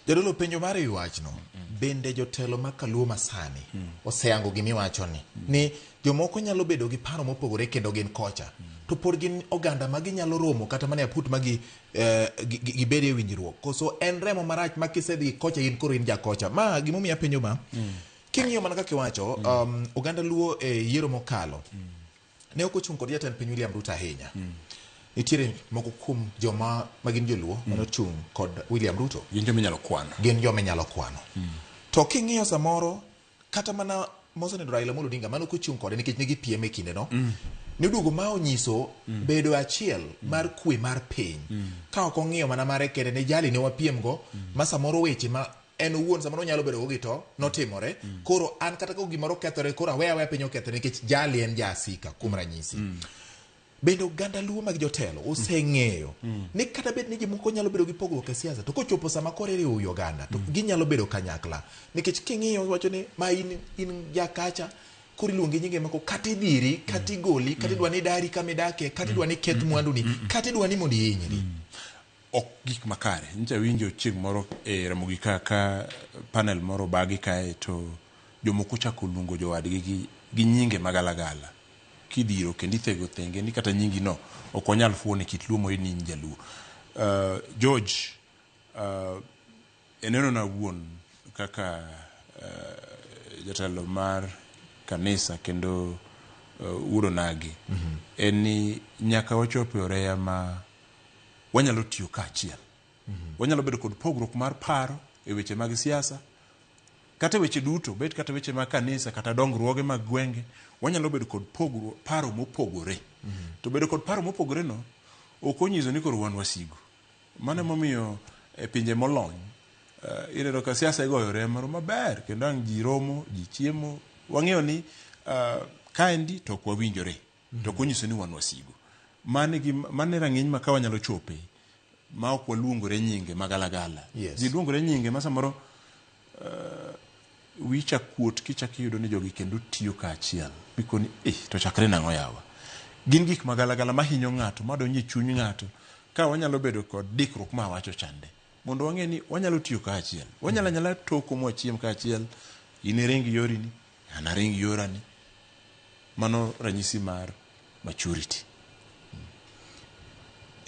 Jadolo penjo mare wachno bende jotelo makaluo masani oseango gimi wachoni ni jomoko nyalo bedo gi paro mopogore kendo gin kocha to pod gin oganda magi nyalo romo kata mane aput magi gibede winjruok koso en remo marach makisedhi kocha in koro in jakocha ma gimomiya penjo ma king'iyo mana kaka iwacho oganda luo yiero mokalo ne ok ochung kod jatend piny William Ruto ahinya nitiere moko kuom joma magin joluo mane ochung kod William Ruto gin joma nyalo kwano to king'iyo samoro kata mana Mosenindo Raila Amolo Odinga mane ok ochung kode nikech nigi piem e kinde no niduogo ma onyiso bedo achiel mar kwe mar piny ka ok ong'iyo mana mare kende ne jali ne wapiem go ma samoro weche ma en owuon samoro nyalo bedo gi to notimore koro an kata ka gimoro kethore koro aweya piny okethore nikech jali en jasika kuom ranyisi bende oganda luo mag jotelo oseng'eyo ni kata bed ni jomoko nyalo bedo gi pogruok e siasa to kochopo sama kore riwo Uganda to ginyalo bedo kanyakla nikech king'iyo wacho ni ma in jakacha kori luongi nyinge mako kati diri kati goli kati dwani dari kamidake kati dwani keth mwandu ni kati dwani mondo ihinyri ok gik makare ncha winjo chieng moro e Ramogi ka panel moro bagi kae to jomoko chako luongo jowadgi gi nyinge magalagala kidiro kendo ithego thenge ni kata nyingi no ok onyal fuone kit luo moyni jaluo George eneno na wuon kaka jatelo mar kanisa kendo uro nagi eni nyaka wachope oreya ma wanyalo tiyo kaachiel wanyalo bedo kod pogruok mar paro e weche mag siasa kata weche duto bet kata weche mag kanisa kata dongruoge mag gwenge wanyalo bedo kod paro mopogore to bedo kod paro mopogore no ok onyiso ni koro wan wasigu mane momiyo e pinje molony ineno ka siasa igoyore moro maber kendo ang ji romo ji chiemo wang'eyo ni kaendi to ok wawinjore to ok onyiso ni wan wasigu mane rang'iny ma ka wanyalo chope ma ok waluongore nyinge magalagala ji luongore nyinge ma samoro wicha kuot kichak iyudo ni jogi kendo tiyo kaachiel mikoni to chakre nang'o yawa gin gik magalagala mahinyo ng'ato madonjo e chuny ng'ato ka wanyalo bedo kod dikruok ma wacho chande mondo wang'e ni wanyalo tiyo kaachiel wanyalo nyala toko mwachiem kaachiel in ring yorini ana ring yorani mano ranyisi mar maturity